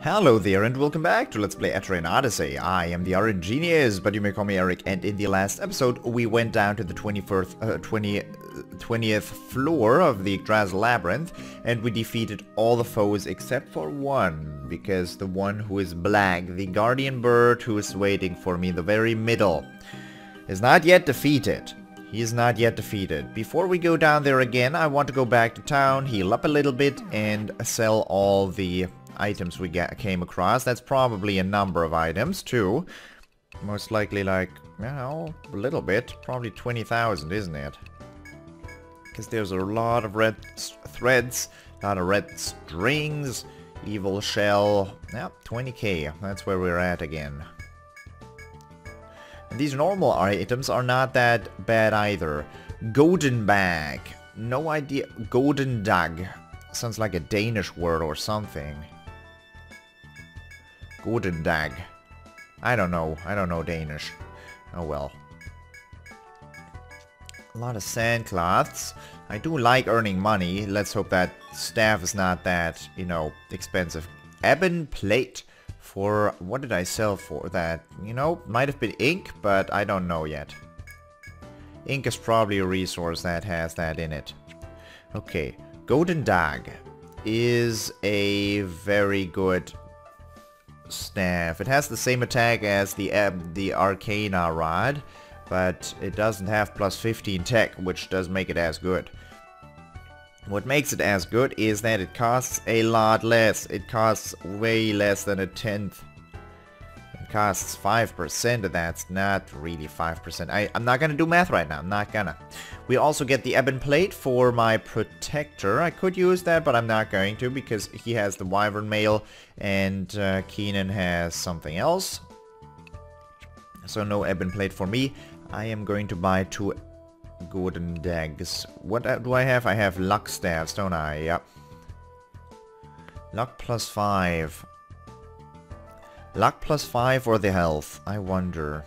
Hello there and welcome back to Let's Play Etrian Odyssey. I am the RNGenius, but you may call me Eric, and in the last episode we went down to the 20th floor of the Yggdrasil Labyrinth and we defeated all the foes except for one, because the one who is black, the guardian bird who is waiting for me in the very middle, is not yet defeated. He is not yet defeated. Before we go down there again, I want to go back to town, heal up a little bit, and sell all the items we came across. That's probably a number of items too. Most likely like, well, a little bit. Probably 20,000, isn't it? Because there's a lot of red threads, a lot of red strings, evil shell. Yeah, 20k. That's where we're at again. And these normal items are not that bad either. Golden bag. No idea. Golden dag. Sounds like a Danish word or something. Golden dag. I don't know. I don't know Danish. Oh well. A lot of sandcloths. I do like earning money. Let's hope that staff is not that, you know, expensive. Ebon plate. For what did I sell for that? You know, might have been ink, but I don't know yet. Ink is probably a resource that has that in it. Okay. Golden dag is a very good staff. It has the same attack as the Arcana rod, but it doesn't have plus 15 tech, which does make it as good. What makes it as good is that it costs a lot less. It costs way less than a tenth. It costs 5%, that's not really 5%. I'm not gonna do math right now, I'm not gonna. We also get the ebon plate for my protector. I could use that, but I'm not going to because he has the wyvern mail and Keenan has something else. So no ebon plate for me. I am going to buy 2 golden dags. What do I have? I have luck staffs, don't I? Yep. Luck plus 5. Luck plus 5 or the health? I wonder.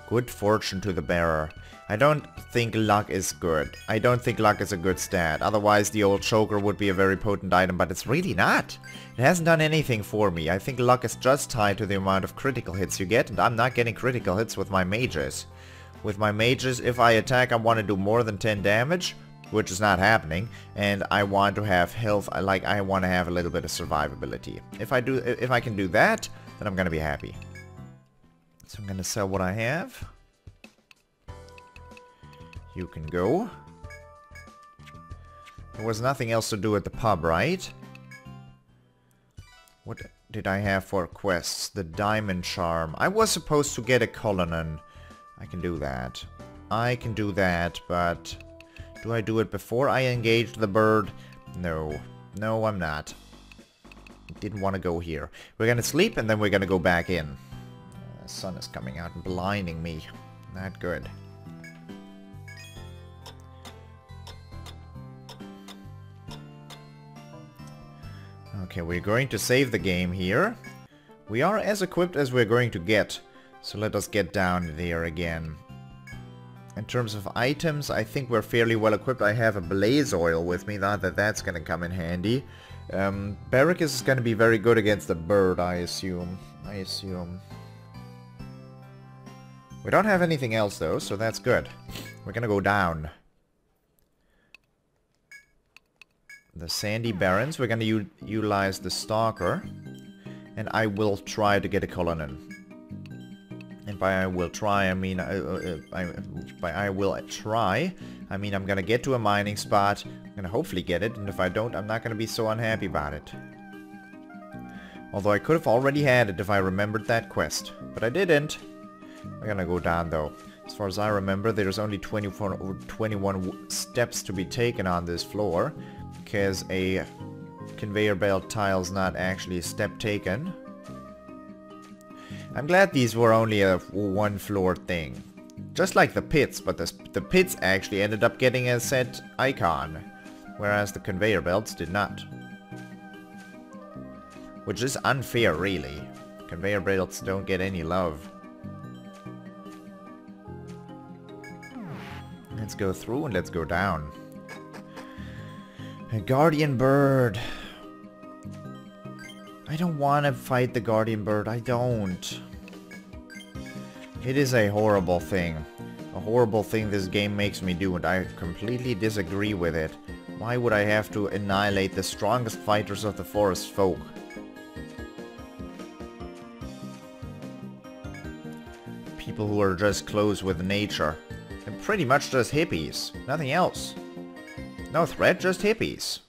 Good fortune to the bearer. I don't think luck is good. I don't think luck is a good stat. Otherwise the old choker would be a very potent item, but it's really not. It hasn't done anything for me. I think luck is just tied to the amount of critical hits you get, and I'm not getting critical hits with my mages. With my mages, if I attack, I want to do more than 10 damage, which is not happening, and I want to have health. I want to have a little bit of survivability. If I can do that, then I'm gonna be happy. So I'm gonna sell what I have. You can go. There was nothing else to do at the pub, right? What did I have for quests? The diamond charm. I was supposed to get a Cullinan. I can do that. I can do that, but do I do it before I engage the bird? No. No, I'm not. Didn't want to go here. We're gonna sleep and then we're gonna go back in. The sun is coming out and blinding me. Not good. Okay, we're going to save the game here. We are as equipped as we're going to get. So let us get down there again. In terms of items, I think we're fairly well equipped. I have a blaze oil with me, not that that's going to come in handy. Barracus is going to be very good against the bird, I assume. We don't have anything else though, so that's good. We're going to go down. The Sandy Barrens, we're going to utilize the Stalker. And I will try to get a Cullinan. And by I will try, I mean, by I will try, I mean I'm gonna get to a mining spot, I'm gonna hopefully get it, and if I don't, I'm not gonna be so unhappy about it. Although I could have already had it if I remembered that quest, but I didn't. We're gonna go down though. As far as I remember, there's only 21 steps to be taken on this floor, because a conveyor belt tile's not actually a step taken. I'm glad these were only a one floor thing. Just like the pits, but the pits actually ended up getting a set icon, whereas the conveyor belts did not. Which is unfair, really. Conveyor belts don't get any love. Let's go through and let's go down. A guardian bird. I don't want to fight the Guardian Bird. I don't. It is a horrible thing. A horrible thing this game makes me do, and I completely disagree with it. Why would I have to annihilate the strongest fighters of the forest folk? People who are just close with nature. And pretty much just hippies. Nothing else. No threat, just hippies.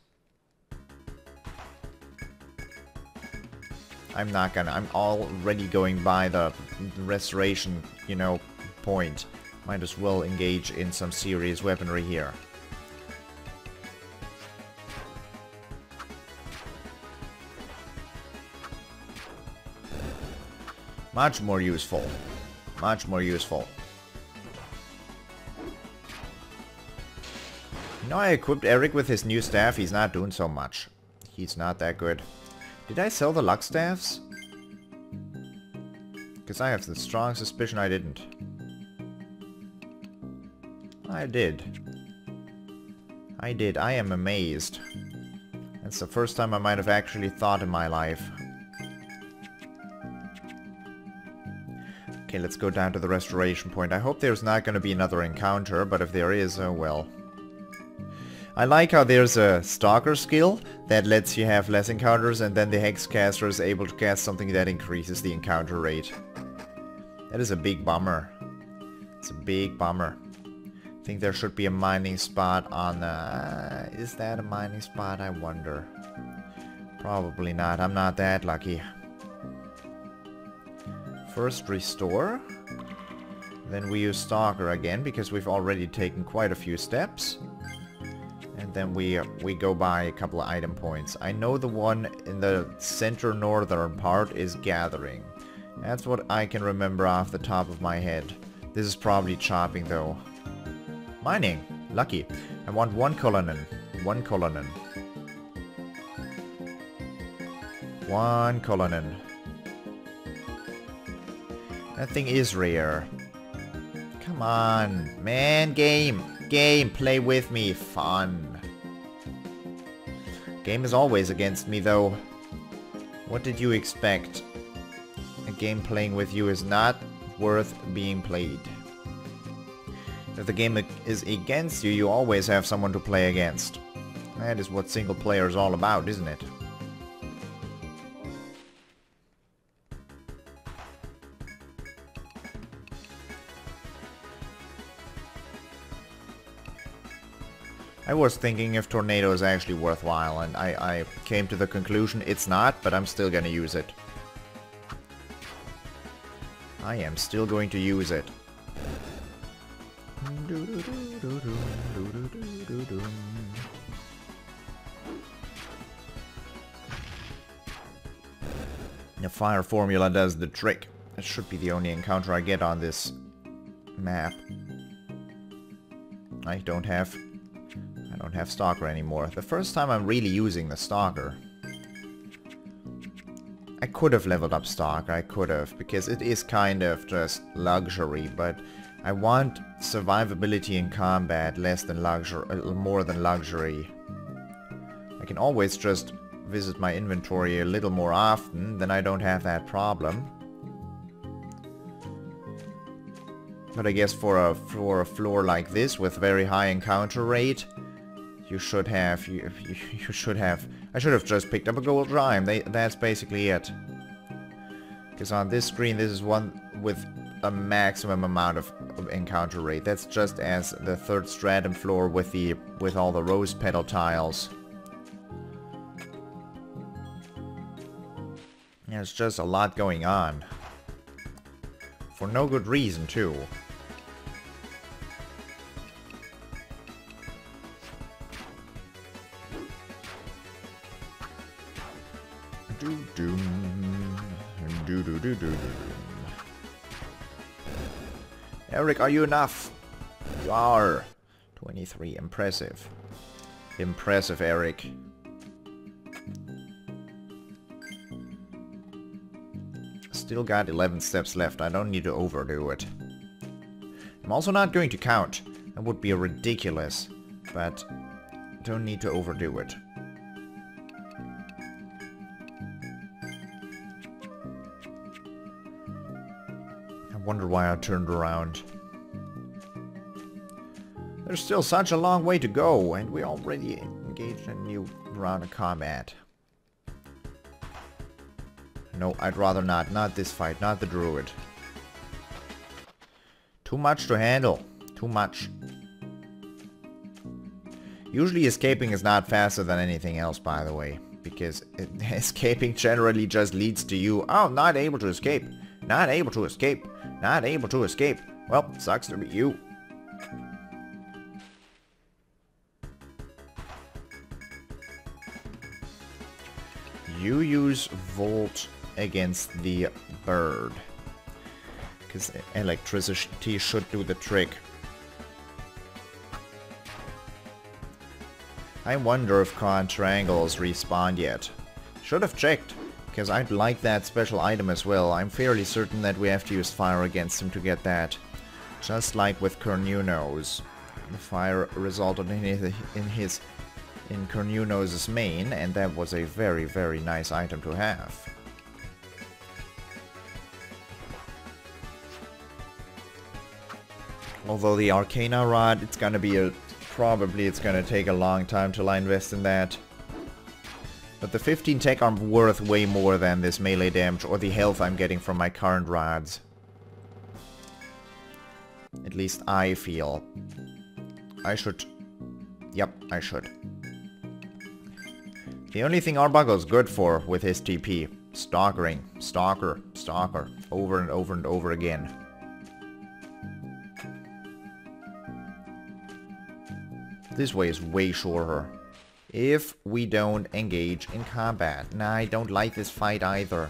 I'm not gonna. I'm already going by the restoration, you know, point. Might as well engage in some serious weaponry here. Much more useful. Much more useful. You know, I equipped Eric with his new staff. He's not doing so much. He's not that good. Did I sell the luck staffs? Because I have the strong suspicion I didn't. I did. I did. I am amazed. That's the first time I might have actually thought in my life. Okay, let's go down to the restoration point. I hope there's not going to be another encounter, but if there is, oh well. I like how there's a stalker skill that lets you have less encounters, and then the Hexcaster is able to cast something that increases the encounter rate. That is a big bummer. It's a big bummer. I think there should be a mining spot on... is that a mining spot? I wonder. Probably not. I'm not that lucky. First restore. Then we use Stalker again, because we've already taken quite a few steps. And then we go by a couple of item points. I know the one in the center northern part is gathering. That's what I can remember off the top of my head. This is probably chopping though. Mining. Lucky. I want one Cullinan. One Cullinan. One Cullinan. That thing is rare. Come on, man. Game. Game. Play with me. Fun. Game is always against me though. What did you expect? A game playing with you is not worth being played. If the game is against you, you always have someone to play against. That is what single player is all about, isn't it? I was thinking if Tornado is actually worthwhile, and I came to the conclusion it's not, but I'm still gonna use it. I am still going to use it. The fire formula does the trick. That should be the only encounter I get on this map. I don't have Stalker anymore. The first time I'm really using the Stalker. I could have leveled up Stalker, I could have, because it is kind of just luxury, but I want survivability in combat less than luxury, more than luxury. I can always just visit my inventory a little more often, then I don't have that problem. But I guess for a floor like this with very high encounter rate, you should have, you should have, I should have just picked up a gold rhyme. That's basically it. Because on this screen, this is one with a maximum amount of encounter rate. That's just as the third stratum floor with all the rose petal tiles. There's just a lot going on. For no good reason, too. Eric, are you enough? You are. 23. Impressive. Impressive, Eric. Still got 11 steps left. I don't need to overdo it. I'm also not going to count. That would be ridiculous. But don't need to overdo it. Wonder why I turned around. There's still such a long way to go, and we already engaged in a new round of combat. No, I'd rather not. Not this fight, not the druid. Too much to handle. Too much. Usually escaping is not faster than anything else, by the way. Because escaping generally just leads to you, oh, not able to escape. Not able to escape. Not able to escape. Well, sucks to be you. You use Volt against the bird. Because electricity should do the trick. I wonder if Triangles respawned yet. Should have checked, because I'd like that special item as well. I'm fairly certain that we have to use fire against him to get that. Just like with Cornunos. The fire resulted in Cornunos' main, and that was a very, very nice item to have. Although the Arcana Rod, it's gonna be probably it's gonna take a long time till I invest in that. But the 15 tech are worth way more than this melee damage or the health I'm getting from my current rods. At least I feel. I should... Yep, I should. The only thing Arbuckle's good for with his TP, stalkering, stalker, stalker, over and over and over again. This way is way shorter. If we don't engage in combat. Nah, I don't like this fight either.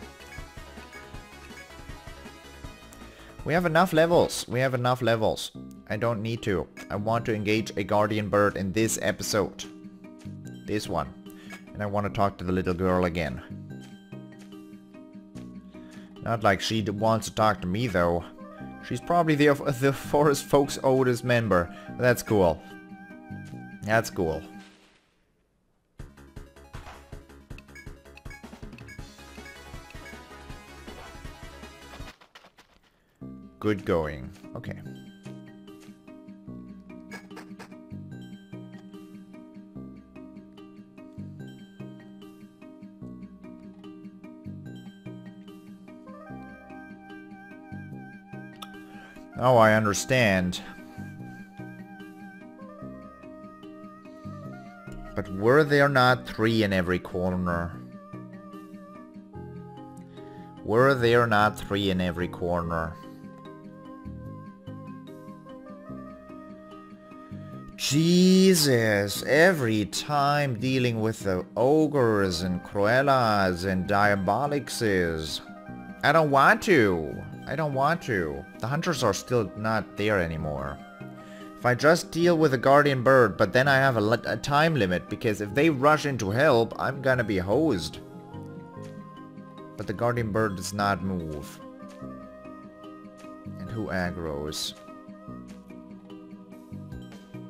We have enough levels. We have enough levels. I don't need to. I want to engage a guardian bird in this episode. This one. And I want to talk to the little girl again. Not like she wants to talk to me though. She's probably the Forest Folks oldest member. That's cool. That's cool. Good going. Okay. Oh, I understand. But were there not 3 in every corner? Were there not 3 in every corner? Jesus, every time dealing with the ogres and Cruellas and Diabolicses. I don't want to. I don't want to. The hunters are still not there anymore. If I just deal with a guardian bird, but then I have a time limit, because if they rush in to help, I'm gonna be hosed. But the guardian bird does not move. And who aggroes?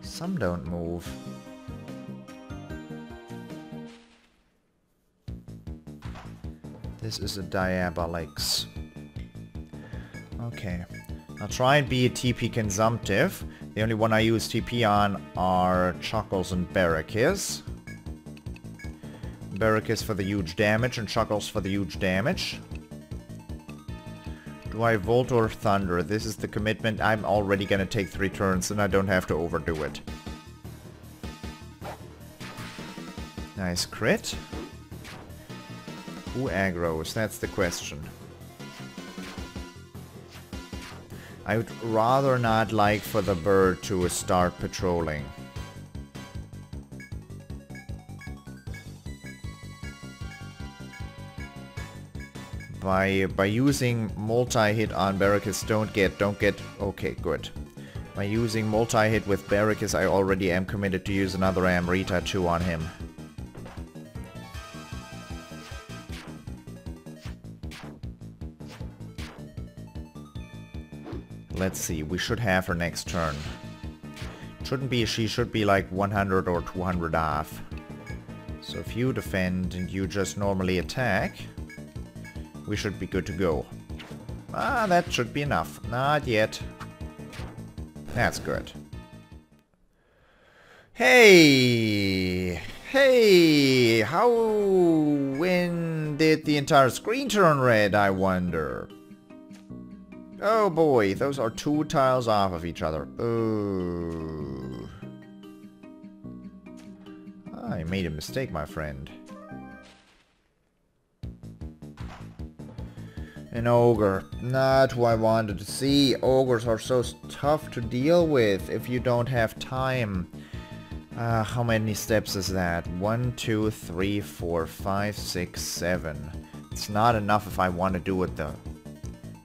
Some don't move. This is a Diabolix. Okay. I'll try and be a TP consumptive. The only one I use TP on are Chuckles and Barricus. Barricus for the huge damage and Chuckles for the huge damage. Do I Volt or Thunder? This is the commitment. I'm already gonna take 3 turns and I don't have to overdo it. Nice crit. Who aggroes? That's the question. I would rather not like for the bird to start patrolling. By using multi-hit on Barricus, don't get, okay, good. By using multi-hit with Barricus, I already am committed to use another Amrita 2 on him. Let's see, we should have her next turn. Shouldn't be, she should be like 100 or 200 off. So if you defend and you just normally attack, we should be good to go. Ah, that should be enough. Not yet. That's good. Hey! Hey! When did the entire screen turn red, I wonder? Oh boy, those are 2 tiles off of each other. Oh. I made a mistake, my friend. An ogre. Not who I wanted to see. Ogres are so tough to deal with if you don't have time. How many steps is that? 1, 2, 3, 4, 5, 6, 7. It's not enough if I want to do it the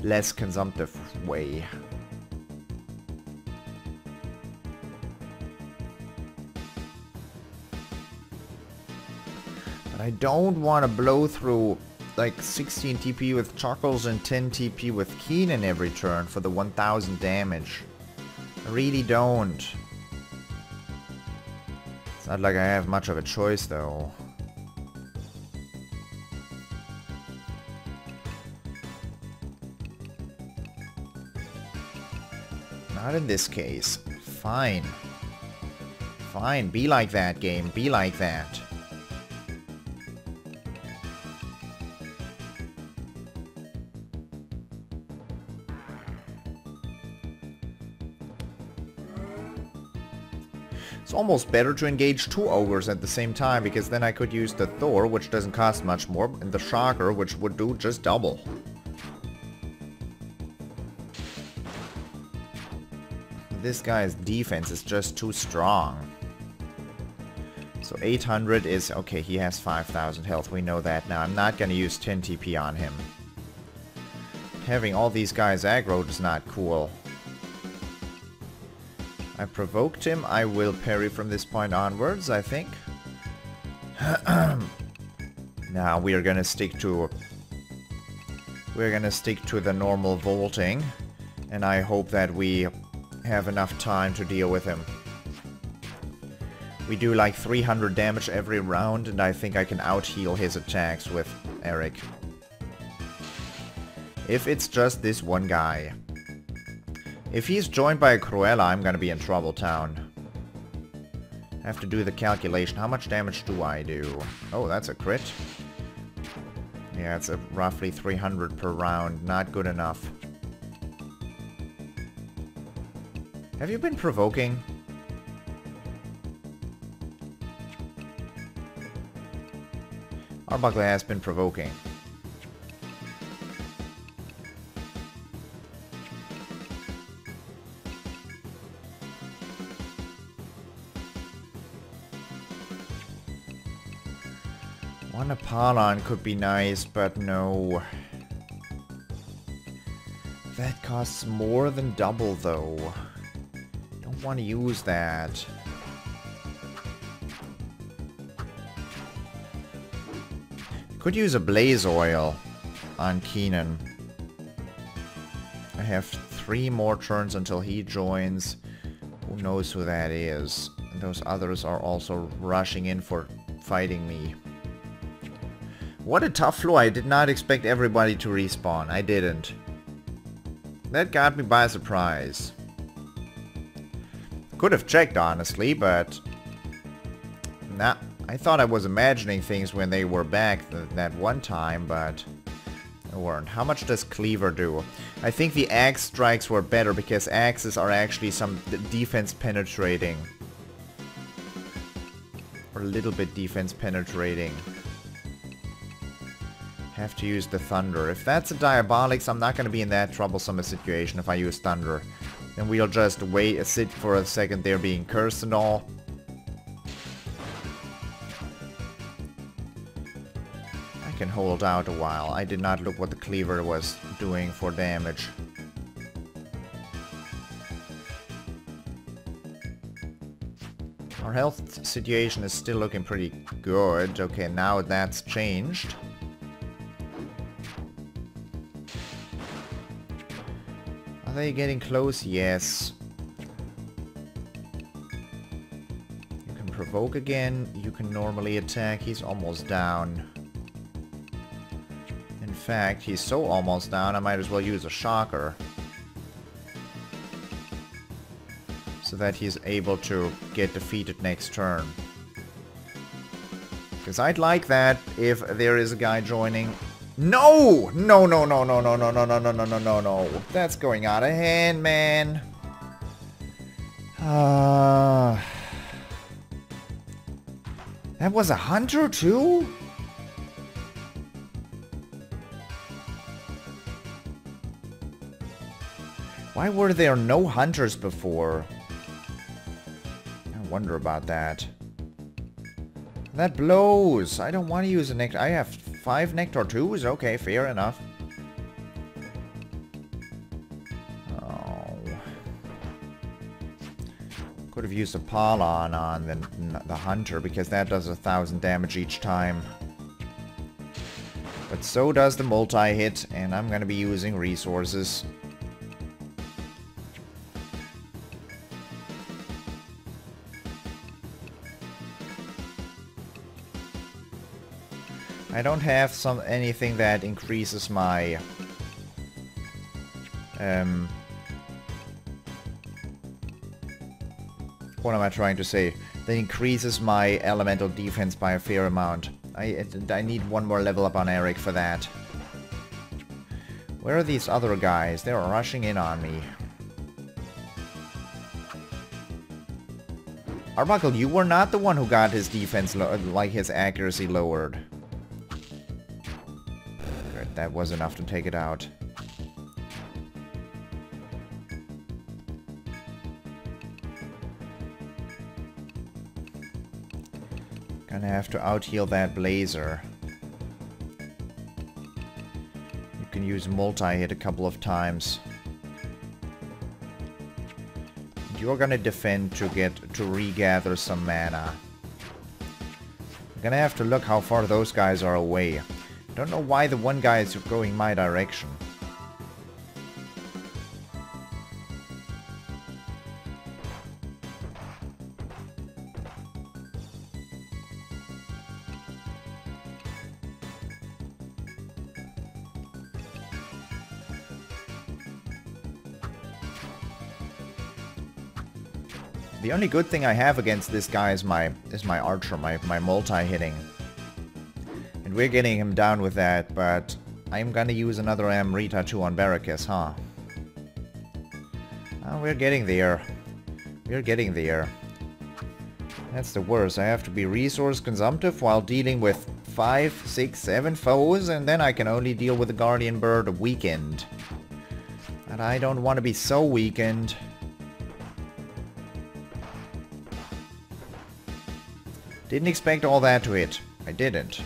less consumptive way. But I don't want to blow through like 16 TP with Chuckles and 10 TP with Keenan every turn for the 1000 damage. I really don't. It's not like I have much of a choice though. Not in this case. Fine. Fine, be like that, game. Be like that. It's almost better to engage 2 ogres at the same time, because then I could use the Thor, which doesn't cost much more, and the Shocker, which would do just double. This guy's defense is just too strong. So 800 is... okay, he has 5000 health, we know that now. I'm not gonna use 10 TP on him. Having all these guys aggroed is not cool. I provoked him. I will parry from this point onwards, I think. Now we're gonna stick to... the normal vaulting. And I hope that we have enough time to deal with him. We do like 300 damage every round, and I think I can out-heal his attacks with Eric. If it's just this one guy. If he's joined by a Cruella, I'm gonna be in trouble town. I have to do the calculation. How much damage do I do? Oh, that's a crit. Yeah, it's a roughly 300 per round. Not good enough. Have you been provoking? Arbuckle has been provoking. One Apollon could be nice, but no. That costs more than double, though. Don't want to use that. Could use a Blaze Oil on Keenan. I have 3 more turns until he joins. Who knows who that is? And those others are also rushing in for fighting me. What a tough floor. I did not expect everybody to respawn. I didn't. That got me by surprise. Could have checked, honestly, but... nah. I thought I was imagining things when they were back that one time, but... they weren't. How much does Cleaver do? I think the axe strikes were better because axes are actually some defense penetrating. Or a little bit defense penetrating. Have to use the Thunder. If that's a Diabolics, I'm not going to be in that troublesome a situation if I use Thunder. Then we'll just sit for a second there being cursed and all. I can hold out a while. I did not look what the Cleaver was doing for damage. Our health situation is still looking pretty good. Okay, now that's changed. Are they getting close? Yes. You can provoke again. You can normally attack. He's almost down. And In fact, he's so almost down, I might as well use a shocker. So that he's able to get defeated next turn. Because I'd like that if there is a guy joining. No! No, no, no, no, no, no, no, no, no, no, no, no, no. That's going out of hand, man. That was a hunter too? Why were there no hunters before? I wonder about that. That blows. I don't want to use a nectar. I have 5 Nectar 2s? Okay, fair enough. Oh. Could have used a Palon on the hunter because that does 1,000 damage each time. But so does the multi-hit, and I'm gonna be using resources. I don't have anything that increases my what am I trying to say? That increases my elemental defense by a fair amount. I need one more level up on Eric for that. Where are these other guys? They're rushing in on me. Arbuckle, you were not the one who got his defense, like his accuracy lowered. Good, that was enough to take it out. Gonna have to out-heal that Blazer. You can use multi-hit a couple of times. You're gonna defend to regather some mana. I'm gonna have to look how far those guys are away. I don't know why the one guy is going my direction. The only good thing I have against this guy is my archer, my multi-hitting. And we're getting him down with that, but I'm gonna use another Amrita 2 on Barracus, huh? Oh, we're getting there. We're getting there. That's the worst. I have to be resource consumptive while dealing with 5, 6, 7 foes, and then I can only deal with the Guardian Bird weakened. And I don't want to be so weakened. Didn't expect all that to hit. I didn't.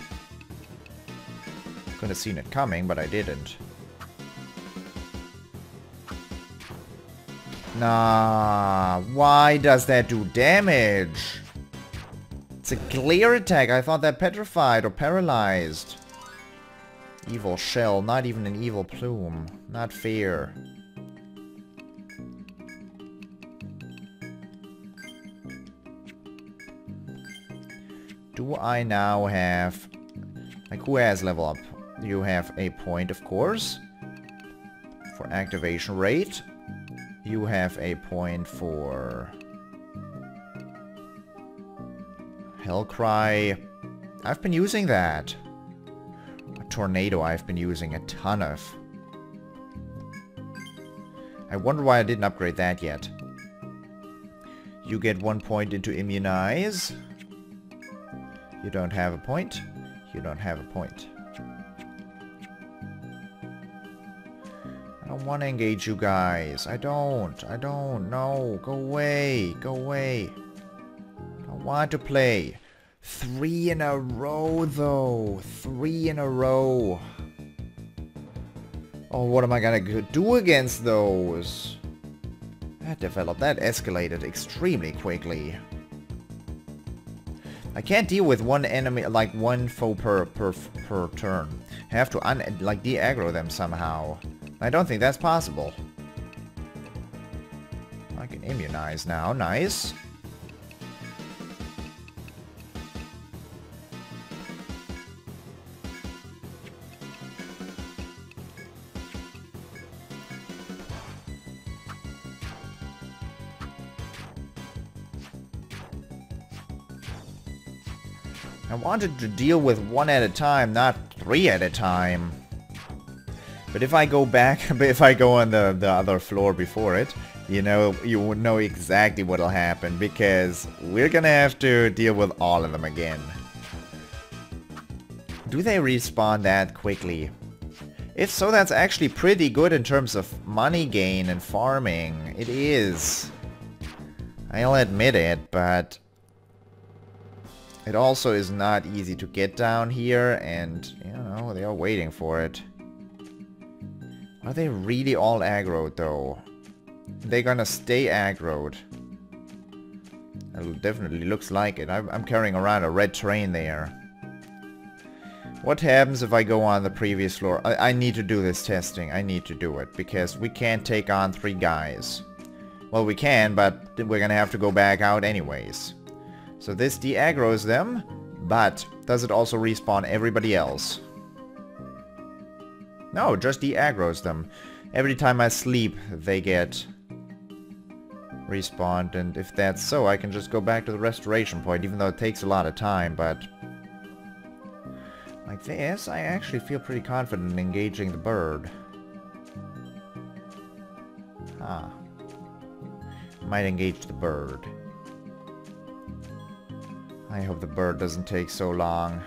Could have seen it coming, but I didn't. Nah, why does that do damage? It's a glare attack. I thought that petrified or paralyzed. Evil shell, not even an evil plume. Not fair. Do I now have... Like, who has level up? You have a point, of course, for activation rate. You have a point for... Hellcry. I've been using that. A Tornado I've been using a ton of. I wonder why I didn't upgrade that yet. You get 1 point into Immunize. You don't have a point. You don't have a point. I don't want to engage you guys. I don't. No. Go away. Go away. I don't want to play. 3 in a row, though. 3 in a row. Oh, what am I gonna do against those? That escalated extremely quickly. I can't deal with one enemy, like one foe per turn. I have to de-aggro them somehow. I don't think that's possible. I can immunize now, nice. I wanted to deal with one at a time, not 3 at a time. But if I go back, if I go on the other floor before it, you know, you would know exactly what'll happen, because we're gonna have to deal with all of them again. Do they respawn that quickly? If so, that's actually pretty good in terms of money gain and farming. It is. I'll admit it, but it also is not easy to get down here, and, you know, they are waiting for it. Are they really all aggroed, though? They're gonna stay aggroed. It definitely looks like it. I'm carrying around a red train there. What happens if I go on the previous floor? I need to do this testing. I need to do it, because we can't take on 3 guys. Well, we can, but we're gonna have to go back out anyways. So this de-aggroes them, but does it also respawn everybody else? No, just de-aggroes them. Every time I sleep, they get respawned, and if that's so, I can just go back to the restoration point, even though it takes a lot of time, but like this, I actually feel pretty confident in engaging the bird. Huh. Might engage the bird. I hope the bird doesn't take so long.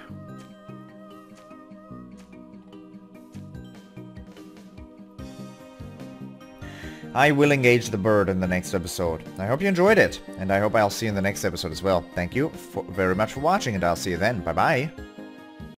I will engage the bird in the next episode. I hope you enjoyed it, and I hope I'll see you in the next episode as well. Thank you very much for watching, and I'll see you then. Bye-bye.